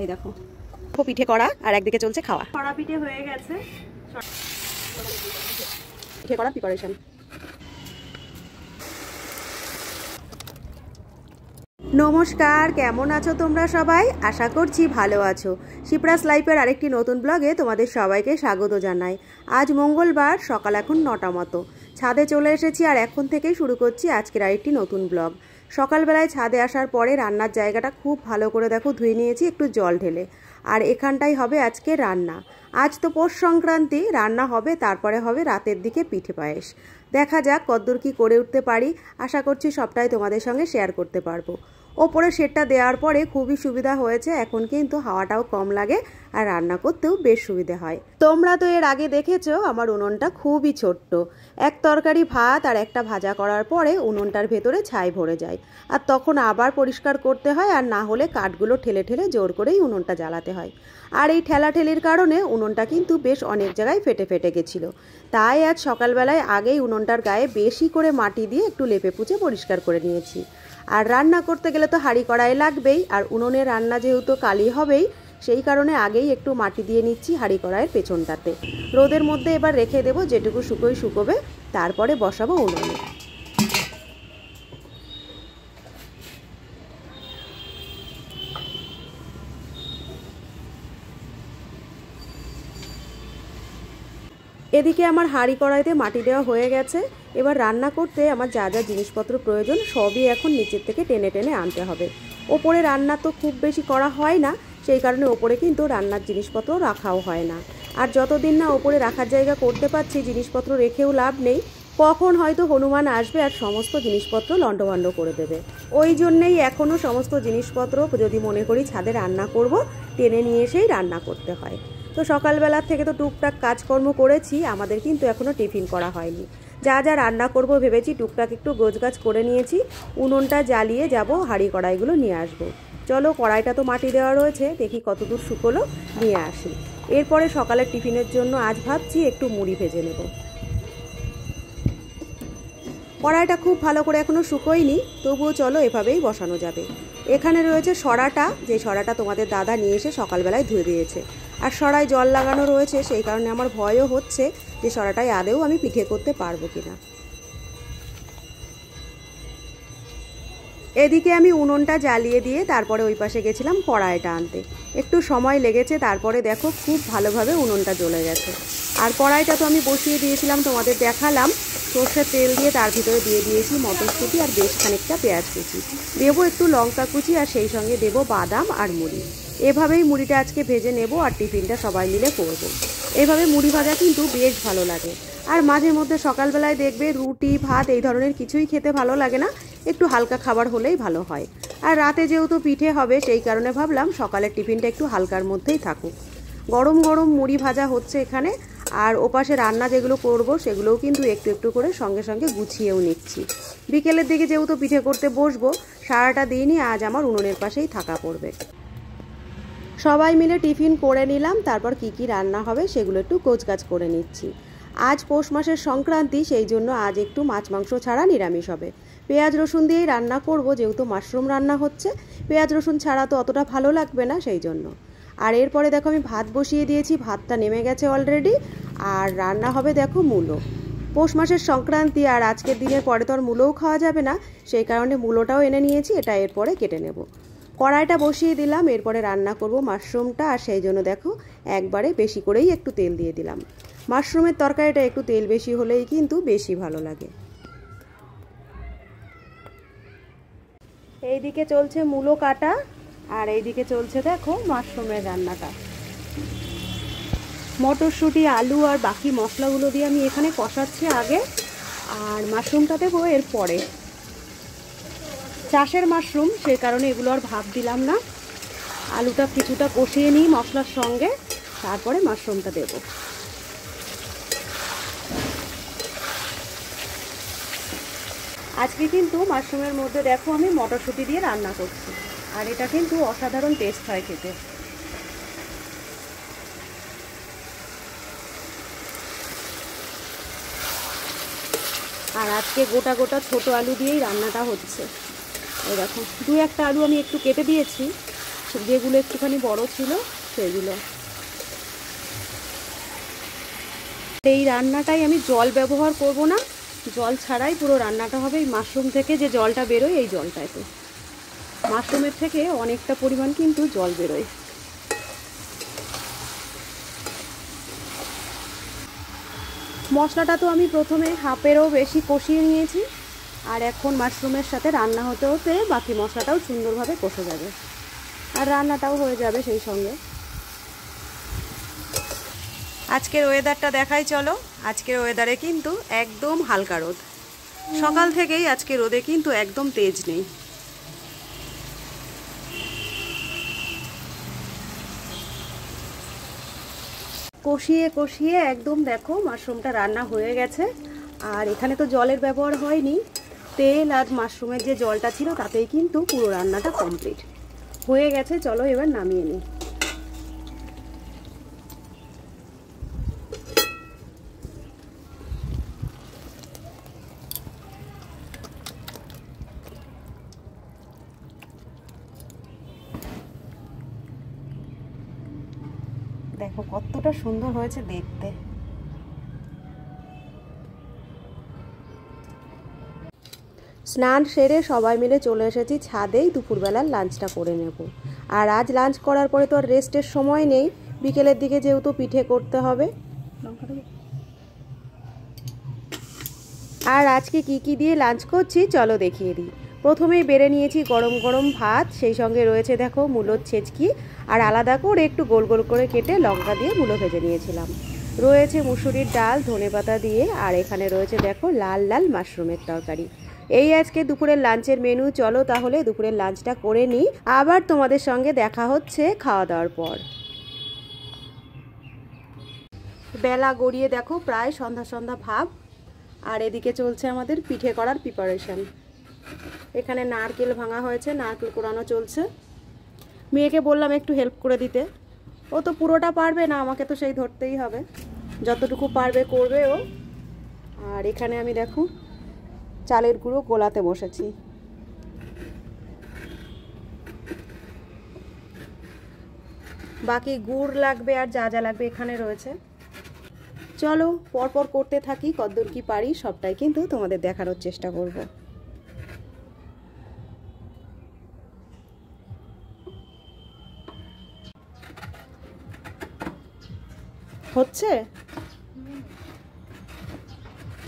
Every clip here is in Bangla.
এই দেখো পিঠে করা আর একদিকে চলছে খাওয়া। কড়া পিঠে হয়ে গেছে, পিঠে করা প্রিপারেশন। নমস্কার, কেমন আছো তোমরা সবাই? আশা করছি ভালো আছো। শিপ্রাস লাইফের আরেকটি নতুন ব্লগে তোমাদের সবাইকে স্বাগত জানাই। আজ মঙ্গলবার, সকাল এখন 9টা মতো। ছাদে চলে এসেছি আর এখন থেকেই শুরু করছি আজকের আরেকটি নতুন ব্লগ। সকালবেলায় ছাদে আসার পরে রান্নার জায়গাটা খুব ভালো করে দেখো ধুয়ে নিয়েছি একটু জল ঢেলে। আর এখানটাই হবে আজকে রান্না। আজ তো পৌষ সংক্রান্তি, রান্না হবে, তারপরে হবে রাতের দিকে পিঠে পায়েস। দেখা যাক কতদূর কী করে উঠতে পারি। আশা করছি সবটাই তোমাদের সঙ্গে শেয়ার করতে পারবো। ওপরে শেডটা দেওয়ার পরে খুবই সুবিধা হয়েছে, এখন কিন্তু হাওয়াটাও কম লাগে আর রান্না করতেও বেশ সুবিধে হয়। তোমরা তো এর আগে দেখেছো আমার উনুনটা খুবই ছোট্ট। এক তরকারি ভাত আর একটা ভাজা করার পরে উনুনটার ভেতরে ছাই ভরে যায়, আর তখন আবার পরিষ্কার করতে হয়, আর না হলে কাঠগুলো ঠেলে ঠেলে জোর করেই উনুনটা জ্বালাতে হয়। আর এই ঠেলাঠেলির কারণে উনুনটা কিন্তু বেশ অনেক জায়গায় ফেটে ফেটে গেছিলো। তাই আজ সকালবেলায় আগেই উনুনটার গায়ে বেশি করে মাটি দিয়ে একটু লেপে পুছে পরিষ্কার করে নিয়েছি। আর রান্না করতে গেলে তো হাঁড়ি কড়াই লাগবেই, আর উনুনে রান্না যেহেতু কালি হবেই, সেই কারণে আগেই একটু মাটি দিয়ে নিচ্ছি হাঁড়ি কড়াইয়ের পেছনটাতে। রোদের মধ্যে এবার রেখে দেবো, যেটুকু শুকোবে, তারপরে বসাবো উনুনে। এদিকে আমার হাঁড়ি কড়াইতে মাটি দেওয়া হয়ে গেছে। এবার রান্না করতে আমার যা যা জিনিসপত্র প্রয়োজন সবই এখন নিচের থেকে টেনে টেনে আনতে হবে। ওপরে রান্না তো খুব বেশি করা হয় না, সেই কারণে ওপরে কিন্তু রান্নার জিনিসপত্র রাখাও হয় না। আর যতদিন না ওপরে রাখার জায়গা করতে পারছি, জিনিসপত্র রেখেও লাভ নেই। কখন হয়তো হনুমান আসবে আর সমস্ত জিনিসপত্র লণ্ডভণ্ড করে দেবে। ওই জন্যেই এখনও সমস্ত জিনিসপত্র যদি মনে করি ছাদে রান্না করব, টেনে নিয়ে এসেই রান্না করতে হয়। তো সকালবেলার থেকে তো টুকটাক কাজকর্ম করেছি, আমাদের কিন্তু এখনও টিফিন করা হয়নি। যা যা রান্না করব ভেবেছি টুকটাক একটু গোছগাছ করে নিয়েছি। উনুনটা জ্বালিয়ে যাব, হাঁড়ি কড়াইগুলো নিয়ে আসবো। চলো, কড়াইটা তো মাটি দেওয়া রয়েছে, দেখি কতদূর শুকোলো, নিয়ে আসি। এরপরে সকালের টিফিনের জন্য আজ ভাবছি একটু মুড়ি ভেজে নেব। কড়াইটা খুব ভালো করে এখনও শুকোয়নি, তবুও চলো এভাবেই বসানো যাবে। এখানে রয়েছে সরাটা, যে সরাটা তোমাদের দাদা নিয়ে এসে সকালবেলায় ধুয়ে দিয়েছে। আর সরায় জল লাগানো রয়েছে, সেই কারণে আমার ভয়ও হচ্ছে যে সরাটায় আদেও আমি পিঠে করতে পারবো কিনা। এদিকে আমি উনুনটা জ্বালিয়ে দিয়ে তারপরে ওই পাশে গেছিলাম কড়াইটা আনতে। একটু সময় লেগেছে, তারপরে দেখো খুব ভালোভাবে উনুনটা জ্বলে গেছে। আর কড়াইটা তো আমি বসিয়ে দিয়েছিলাম, তোমাদের দেখালাম। সর্ষের তেল দিয়ে তার ভিতরে দিয়ে দিয়েছি মটরশুঁটি আর বেশ খানিকটা পেঁয়াজ কুচি, দেবো একটু লঙ্কা কুচি, আর সেই সঙ্গে দেবো বাদাম আর মুড়ি। এভাবেই মুড়িটা আজকে ভেজে নেব আর টিফিনটা সবাই মিলে করব। এভাবে মুড়ি ভাজা কিন্তু বেশ ভালো লাগে। আর মাঝে মধ্যে সকালবেলায় দেখবে রুটি ভাত এই ধরনের কিছুই খেতে ভালো লাগে না, একটু হালকা খাবার হলেই ভালো হয়। আর রাতে যেহেতু পিঠে হবে, সেই কারণে ভাবলাম সকালের টিফিনটা একটু হালকার মধ্যেই থাকুক। গরম গরম মুড়ি ভাজা হচ্ছে এখানে, আর ওপাশে রান্না যেগুলো করব সেগুলোও কিন্তু একটু একটু করে সঙ্গে সঙ্গে গুছিয়েও নিচ্ছি। বিকেলের দিকে যেহেতু পিঠে করতে বসবো, সারাটা দিনই আজ আমার উনুনের পাশেই থাকা পড়বে। সবাই মিলে টিফিন করে নিলাম, তারপর কি কি রান্না হবে সেগুলো একটু গোছগাছ করে নিচ্ছি। আজ পৌষ মাসের সংক্রান্তি, সেই জন্য আজ একটু মাছ মাংস ছাড়া নিরামিষ হবে। পেঁয়াজ রসুন দিয়েই রান্না করব, যেহেতু মাশরুম রান্না হচ্ছে। পেঁয়াজ রসুন ছাড়া তো অতটা ভালো লাগবে না, সেই জন্য। আর এরপরে দেখো আমি ভাত বসিয়ে দিয়েছি, ভাতটা নেমে গেছে অলরেডি। আর রান্না হবে দেখো মূলো। পৌষ মাসের সংক্রান্তি, আর আজকের দিনের পরে তো আর মূলোও খাওয়া যাবে না, সেই কারণে মূলোটাও এনে নিয়েছি, এটা এরপরে কেটে নেব। কড়াইটা বসিয়ে দিলাম, এরপরে রান্না করব মাশরুমটা, আর সেই জন্য দেখো একবারে বেশি করেই একটু তেল দিয়ে দিলাম। মাশরুমের তরকারিটা একটু তেল বেশি হলেই কিন্তু বেশি ভালো লাগে। এইদিকে চলছে মূলো কাটা, আর এইদিকে চলছে দেখো মাশরুমের রান্নাটা। মটরশুঁটি আলু আর বাকি মশলাগুলো দিয়ে আমি এখানে কষাচ্ছি আগে, আর মাশরুমটা দেবো এর পরে। চাষের মাশরুম, সেই কারণে এগুলো আর ভাব দিলাম না। আলুটা কিছুটা কষিয়ে নিই মশলার সঙ্গে, তারপরে মাশরুমটা দেব। আজকে কিন্তু মাশরুমের মধ্যে দেখো আমি মটরশুঁটি দিয়ে রান্না করছি, আর এটা কিন্তু অসাধারণ টেস্ট হয় খেতে। আর আজকে গোটা গোটা ছোট আলু দিয়েই রান্নাটা হচ্ছে। এই দেখো দু একটা আলু আমি একটু কেটে দিয়েছি, যেগুলো একটুখানি বড় ছিল সেগুলো। এই রান্নাটাই আমি জল ব্যবহার করব না, জল ছাড়াই পুরো রান্নাটা হবে। এই মাশরুম থেকে যে জলটা বেরোয় এই জলটাতে, মাশরুমের থেকে অনেকটা পরিমাণ কিন্তু জল বেরোয়। মশলাটা তো আমি প্রথমে হাফেরও বেশি কষিয়ে নিয়েছি, আর এখন মাশরুমের সাথে রান্না হতে হতে বাকি মশলাটাও সুন্দরভাবে কষে যাবে আর রান্নাটাও হয়ে যাবে সেই সঙ্গে। আজকের ওয়েদারটা দেখাই চলো। আজকের ওয়েদারে কিন্তু একদম হালকা রোদ, সকাল থেকেই আজকে রোদে কিন্তু একদম তেজ নেই। কষিয়ে কষিয়ে একদম দেখো মাশরুমটা রান্না হয়ে গেছে। আর এখানে তো জলের ব্যবহার হয়নি, তেল আর মাশরুমের যে জলটা ছিল তাতেই কিন্তু পুরো রান্নাটা কমপ্লিট হয়ে গেছে। চলো এবার নামিয়ে নিই। দেখো কতটা সুন্দর হয়েছে দেখতে। স্নান সেরে সবাই মিলে চলে এসেছি ছাদেই দুপুরবেলার লাঞ্চটা করে নেব। আর আজ লাঞ্চ করার পরে তো আর রেস্টের সময় নেই, বিকেলের দিকে যেহেতু পিঠে করতে হবে। আর আজকে কি কি দিয়ে লাঞ্চ করছি চলো দেখিয়ে দিই। প্রথমেই বেড়ে নিয়েছি গরম গরম ভাত, সেই সঙ্গে রয়েছে দেখো মূলোর ছেচকি, আর আলাদা করে একটু গোল গোল করে কেটে লঙ্কা দিয়ে মূলো ভেজে নিয়েছিলাম। রয়েছে মুসুরির ডাল ধনেপাতা দিয়ে, আর এখানে রয়েছে দেখো লাল লাল মাশরুমের তরকারি। এই আজকে দুপুরের লাঞ্চের মেনু। চলো তাহলে দুপুরের লাঞ্চটা করে নিই, আবার তোমাদের সঙ্গে দেখা হচ্ছে খাওয়া দাওয়ার পর। বেলা গড়িয়ে দেখো প্রায় সন্ধ্যা সন্ধ্যা ভাব, আর এদিকে চলছে আমাদের পিঠে করার প্রিপারেশন। এখানে নারকেল ভাঙা হয়েছে, নারকেল কোড়ানো চলছে। মেয়েকে বললাম একটু হেল্প করে দিতে, ও তো পুরোটা পারবে না, আমাকে তো সেই ধরতেই হবে, যতটুকু পারবে করবে ও। আর এখানে আমি দেখো চালের গুঁড়ো গোলাতে বসেছি। বাকি গুড় লাগবে আর যা যা লাগবে এখানে রয়েছে। চলো পরপর করতে থাকি, কতদূর কি পারি সবটাই কিন্তু তোমাদের দেখানোর চেষ্টা করব। হচ্ছে,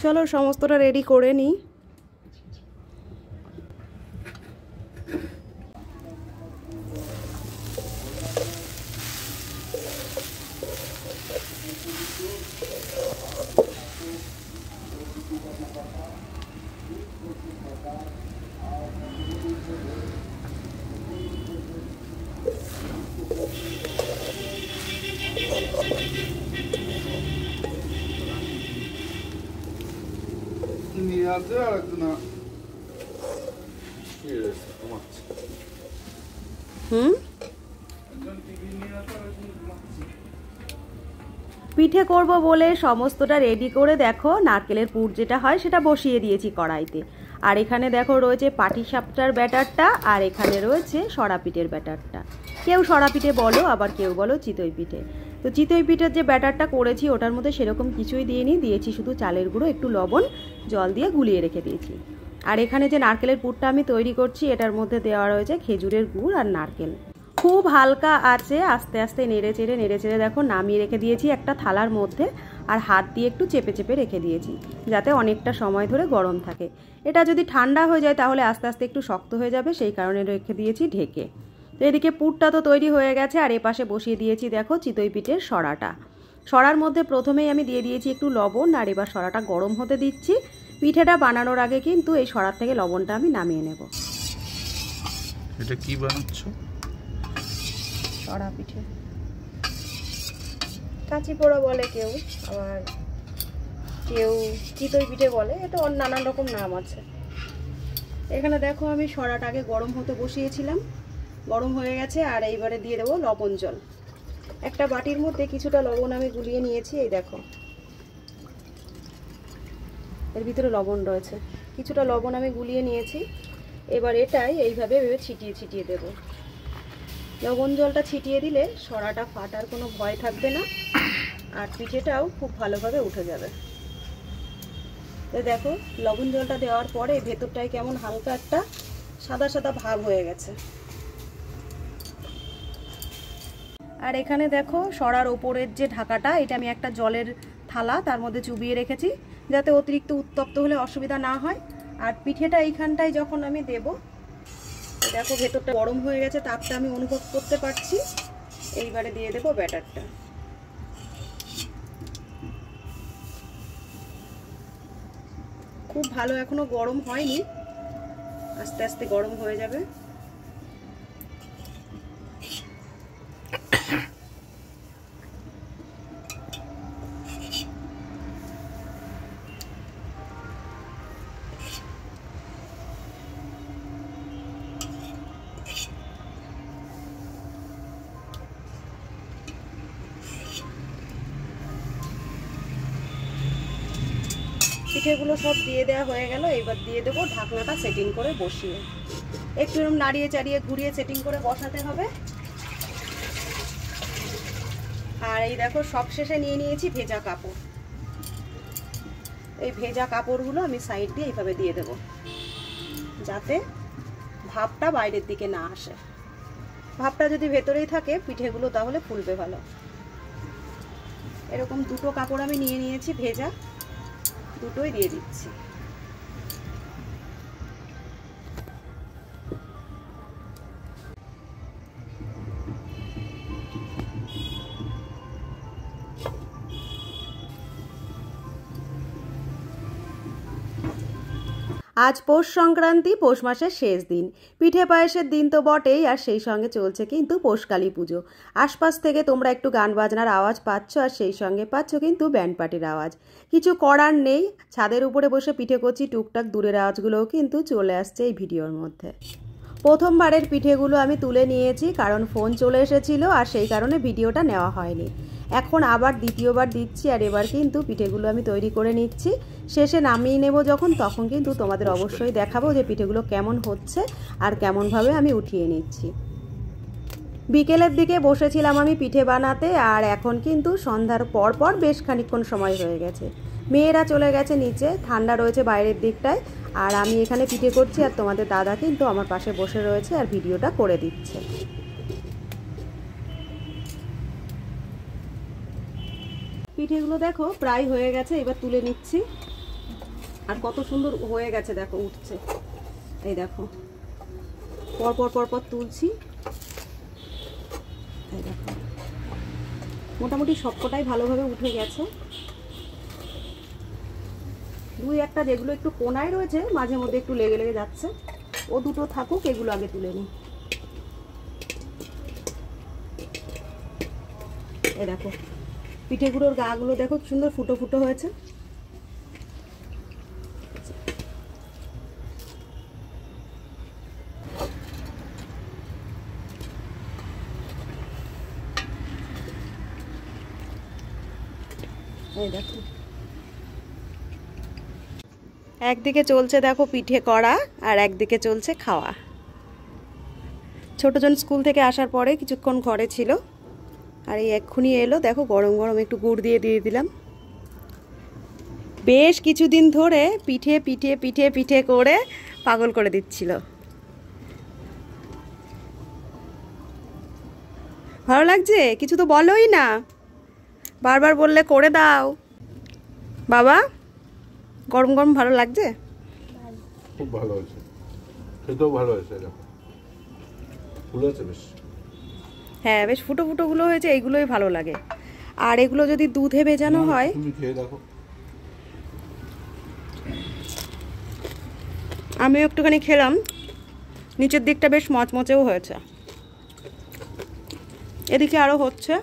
চলো সমস্তটা রেডি করে নিই। পিঠে করব বলে সমস্তটা রেডি করে দেখো নারকেলের পুর যেটা হয় সেটা বসিয়ে দিয়েছি কড়াইতে। আর এখানে দেখো রয়েছে পাটিসাপটার ব্যাটারটা, আর এখানে রয়েছে সরা পিঠের ব্যাটারটা। কেউ সরা পিঠে বলো, আবার কেউ বলো চিতই পিঠে। তো চিতই পিঠের যে ব্যাটারটা করেছি ওটার মধ্যে সেরকম কিছুই দিইনি, দিয়েছি শুধু চালের গুঁড়ো, একটু লবণ, জল দিয়ে গুলিয়ে রেখে দিয়েছি। আর এখানে যে নারকেলের পুরটা আমি তৈরি করছি এটার মধ্যে দেওয়া রয়েছে খেজুরের গুড় আর নারকেল। খুব হালকা আছে আস্তে আস্তে নেড়ে চেড়ে দেখো নামিয়ে রেখে দিয়েছি একটা থালার মধ্যে, আর হাত দিয়ে একটু চেপে চেপে রেখে দিয়েছি যাতে অনেকটা সময় ধরে গরম থাকে। এটা যদি ঠান্ডা হয়ে যায় তাহলে আস্তে আস্তে একটু শক্ত হয়ে যাবে, সেই কারণে রেখে দিয়েছি ঢেকে। তো এদিকে পুরটা তো তৈরি হয়ে গেছে, আর এপাশে বসিয়ে দিয়েছি দেখো চিতই পিঠের সরাটা। সরার মধ্যে প্রথমেই আমি দিয়ে দিয়েছি একটু লবণ, আর এবার সরাটা গরম হতে দিচ্ছি। পিঠেটা বানানোর আগে কিন্তু এই সরার থেকে লবণটা আমি নামিয়ে নেব। এটা কি বানাচ্ছ? সরা পিঠে, কাঁচি পোড়া বলে কেউ, আবার কেউ চিতই পিঠে বলে, এটা অন্য নানান রকম নাম আছে। এখানে দেখো আমি সরাটাকে গরম হতে বসিয়েছিলাম, গরম হয়ে গেছে। আর এইবারে দিয়ে দেবো লবণ জল। একটা বাটির মধ্যে কিছুটা লবণ আমি গুলিয়ে নিয়েছি, এই দেখো এর ভিতরে লবণ রয়েছে, কিছুটা লবণ আমি গুলিয়ে নিয়েছি। এবার এটাই এইভাবে ছিটিয়ে ছিটিয়ে দেবো। লবণ জলটা ছিটিয়ে দিলে সরাটা ফাটার কোনো ভয় থাকবে না, আর পিঠেটাও খুব ভালোভাবে উঠে যাবে। তো দেখো লবণ জলটা দেওয়ার পরে ভেতরটায় কেমন হালকা একটা সাদা সাদা ভাব হয়ে গেছে। আর এখানে দেখো সরার ওপরের যে ঢাকাটা, এটা আমি একটা জলের থালা তার মধ্যে চুবিয়ে রেখেছি, যাতে অতিরিক্ত উত্তপ্ত হলে অসুবিধা না হয়। আর পিঠেটা এইখানটায় যখন আমি দেব, দেখো ভেতরটা গরম হয়ে গেছে, তাপটা আমি অনুভব করতে পারছি। এইবারে দিয়ে দেবো ব্যাটারটা। খুব ভালো এখনো গরম হয়নি, আস্তে আস্তে গরম হয়ে যাবে। পিঠেগুলো সব দিয়ে দেওয়া হয়ে গেল। এবার দিয়ে দেবো ঢাকনাটা সেটিং করে বসিয়ে, একটু এরকম নাড়িয়ে চাড়িয়ে ঘুরিয়ে সেটিং করে বসাতে হবে। আর এই দেখো সবশেষে নিয়ে নিয়েছি ভেজা কাপড়। এই ভেজা কাপড়গুলো আমি সাইড দিয়ে এইভাবে দিয়ে দেব, যাতে ভাপটা বাইরের দিকে না আসে। ভাপটা যদি ভেতরেই থাকে পিঠেগুলো তাহলে ফুলবে ভালো। এরকম দুটো কাপড় আমি নিয়ে নিয়েছি ভেজা, দুটোই দিয়ে দিচ্ছি। আজ পৌষ সংক্রান্তি, পৌষ মাসের শেষ দিন। পিঠে পায়েসের দিন তো বটেই, আর সেই সঙ্গে চলছে কিন্তু পৌষকালী পুজো। আশপাশ থেকে তোমরা একটু গান বাজনার আওয়াজ পাচ্ছ, আর সেই সঙ্গে পাচ্ছ কিন্তু ব্যান্ড পার্টির আওয়াজ। কিছু করার নেই, ছাদের উপরে বসে পিঠে করছি, টুকটাক দূরের আওয়াজগুলোও কিন্তু চলে আসছে এই ভিডিওর মধ্যে। প্রথমবারের পিঠেগুলো আমি তুলে নিয়েছি, কারণ ফোন চলে এসেছিল, আর সেই কারণে ভিডিওটা নেওয়া হয়নি। এখন আবার দ্বিতীয়বার দিচ্ছি, আর এবার কিন্তু পিঠেগুলো আমি তৈরি করে নিচ্ছি। শেষে নামিয়ে নেব যখন, তখন কিন্তু তোমাদের অবশ্যই দেখাবো যে পিঠেগুলো কেমন হচ্ছে আর কেমনভাবে আমি উঠিয়ে নিচ্ছি। বিকেলের দিকে বসেছিলাম আমি পিঠে বানাতে, আর এখন কিন্তু সন্ধ্যার পর পর বেশ খানিকক্ষণ সময় হয়ে গেছে। মেয়েরা চলে গেছে নিচে, ঠান্ডা রয়েছে বাইরের দিকটায়, আর আমি এখানে পিঠে করছি, আর তোমাদের দাদা কিন্তু আমার পাশে বসে রয়েছে আর ভিডিওটা করে দিচ্ছে। পিঠেগুলো দেখো প্রায় হয়ে গেছে, এবার তুলে নিচ্ছি। আর কত সুন্দর হয়ে গেছে দেখো, উঠছে। এই দেখো পরপর পরপর তুলছি। এই দেখো মোটামুটি সবকটাই ভালোভাবে উঠে গেছে। দুই একটা যেগুলো একটু কোনায় রয়েছে, মাঝে মধ্যে একটু লেগে লেগে যাচ্ছে, ও দুটো থাকুক, এগুলো আগে তুলে নিই। এই দেখো পিঠেগুলোর গাগুলো দেখো সুন্দর ফুটো ফুটো হয়েছে। এই দেখো একদিকে চলছে দেখো পিঠে করা, আর একদিকে চলছে খাওয়া। ছোটজন স্কুল থেকে আসার পরে কিছুক্ষণ ঘরে ছিল, আর এই এক্ষুনি এলো। দেখো গরম গরম একটু গুড় দিয়ে দিলাম। বেশ কিছুদিন ধরে পিঠে পিঠে পিঠে পিঠে করে পাগল করে দিচ্ছিল। ভালো লাগছে? কিছু তো বলোই না, বারবার বললে করে দাও। বাবা গরম গরম ভালো লাগছে? খুব ভালো হয়েছে, খেতেও ভালো হয়েছে। দেখো ফুল আছে বেশ। হ্যাঁ বেশ ফুটো ফুটোগুলো হয়েছে, এইগুলোই ভালো লাগে। আর এগুলো যদি দুধে ভেজানো হয়, তুমি খেয়ে দেখো। আমিও একটুখানি খেলাম, নিচের দিকটা বেশ মচমচেও হয়েছে। এদিকে আরও হচ্ছে,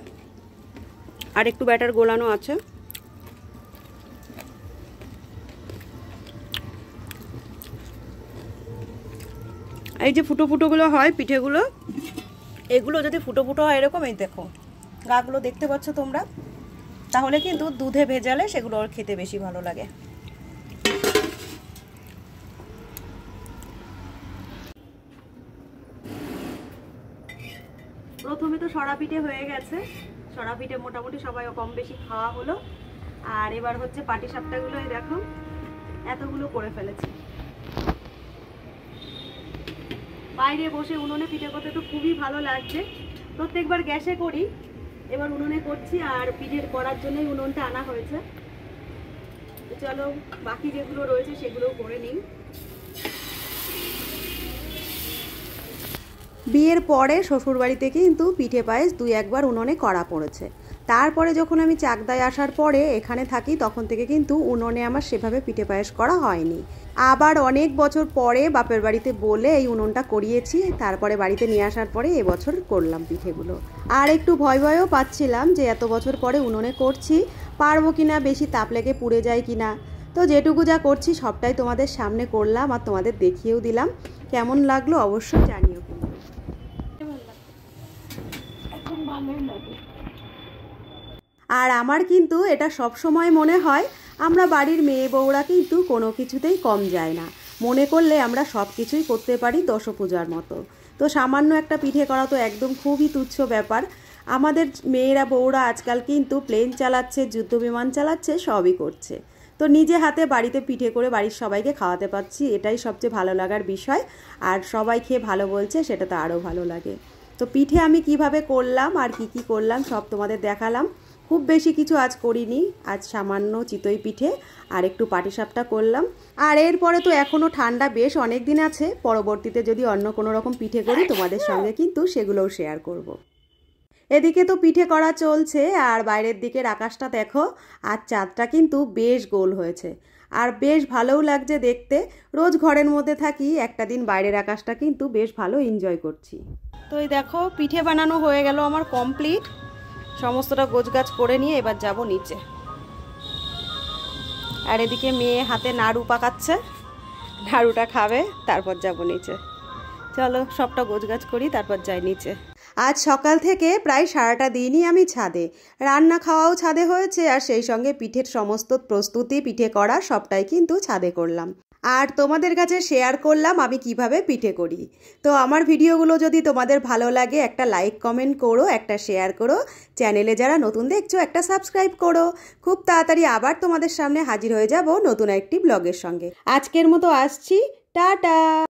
আর একটু ব্যাটার গোলানো আছে। এই যে ফুটো ফুটোগুলো হয় পিঠেগুলো, এগুলো যদি ফুটো ফুটো হয় এরকম, এই দেখো গাগুলো দেখতে পাচ্ছ তোমরা, তাহলে কিন্তু দুধে ভেজালে সেগুলো খেতে বেশি ভালো লাগে। প্রথমে তো সরা পিঠে হয়ে গেছে, সরা পিঠে মোটামুটি সবাই কম বেশি খাওয়া হলো। আর এবার হচ্ছে পাটিসাপটাগুলো, এই দেখো এতগুলো করে ফেলেছি। বাইরে বসে উনুনে পিঠে করতে তো খুবই ভালো লাগছে। প্রত্যেকবার গ্যাসে করি, এবার উনুনে করছি। আর পিঠে করার জন্যই উনুনটা আনা হয়েছে। চলো বাকি যেগুলো রয়েছে সেগুলোও করে নিই। বিয়ের পরে শ্বশুরবাড়িতে কিন্তু পিঠে পায়েস 2-1বার উনুনে করা পড়েছে। তারপরে যখন আমি চাকদায় আসার পরে এখানে থাকি, তখন থেকে কিন্তু উনুনে আমার সেভাবে পিঠে পায়েস করা হয়নি। আবার অনেক বছর পরে বাপের বাড়িতে বলে এই উনুনটা করিয়েছি, তারপরে বাড়িতে নিয়ে আসার পরে এবছর করলাম পিঠেগুলো। আর একটু ভয়ও পাচ্ছিলাম যে এত বছর পরে উনুনে করছি, পারবো কিনা, বেশি তাপ লেগে পুড়ে যায় কিনা। তো যেটুকু যা করছি সবটাই তোমাদের সামনে করলাম আর তোমাদের দেখিয়েও দিলাম। কেমন লাগলো অবশ্যই জানিও। আর আমার কিন্তু এটা সব সময় মনে হয়, আমরা বাড়ির মেয়ে বউরা কিন্তু কোনো কিছুতেই কম যায় না। মনে করলে আমরা সব কিছুই করতে পারি দশপূজার মতো। তো সামান্য একটা পিঠে করা তো একদম খুবই তুচ্ছ ব্যাপার। আমাদের মেয়েরা বউরা আজকাল কিন্তু প্লেন চালাচ্ছে, যুদ্ধবিমান চালাচ্ছে, সবই করছে। তো নিজে হাতে বাড়িতে পিঠে করে বাড়ির সবাইকে খাওয়াতে পারছি, এটাই সবচেয়ে ভালো লাগার বিষয়। আর সবাই খেয়ে ভালো বলছে, সেটা তো আরও ভালো লাগে। তো পিঠে আমি কিভাবে করলাম আর কি করলাম সব তোমাদের দেখালাম। খুব বেশি কিছু আজ করিনি, আজ সামান্য চিতই পিঠে আর একটু পাটিসাপটা করলাম। আর এরপরে তো এখনও ঠান্ডা বেশ অনেক দিন আছে, পরবর্তীতে যদি অন্য কোনো রকম পিঠে করি তোমাদের সঙ্গে কিন্তু সেগুলোও শেয়ার করব। এদিকে তো পিঠে করা চলছে, আর বাইরের দিকের আকাশটা দেখো, আর চাঁদটা কিন্তু বেশ গোল হয়েছে আর বেশ ভালোও লাগছে দেখতে। রোজ ঘরের মধ্যে থাকি, একটা দিন বাইরের আকাশটা কিন্তু বেশ ভালো এনজয় করছি। তো এই দেখো পিঠে বানানো হয়ে গেল আমার কমপ্লিট। সমস্তটা গোছগাছ করে নিয়ে এবার যাব নিচে। আর এদিকে মেয়ে হাতে নাড়ু পাকাচ্ছে, নাড়ুটা খাবে, তারপর যাব নিচে। চলো সবটা গোছগাছ করি, তারপর যাই নিচে। আজ সকাল থেকে প্রায় সারাটা দিনই আমি ছাদে, রান্না খাওয়াও ছাদে হয়েছে, আর সেই সঙ্গে পিঠের সমস্ত প্রস্তুতি, পিঠে করা সবটাই কিন্তু ছাদে করলাম। আর তোমাদের কাছে শেয়ার করলাম আমি কিভাবে পিঠে করি। তো আমার ভিডিওগুলো যদি তোমাদের ভালো লাগে, একটা লাইক কমেন্ট করো, একটা শেয়ার করো। চ্যানেলে যারা নতুন দেখছো একটা সাবস্ক্রাইব করো। খুব তাড়াতাড়ি আবার তোমাদের সামনে হাজির হয়ে যাব নতুন একটি ব্লগের সঙ্গে। আজকের মতো আসছি, টাটা।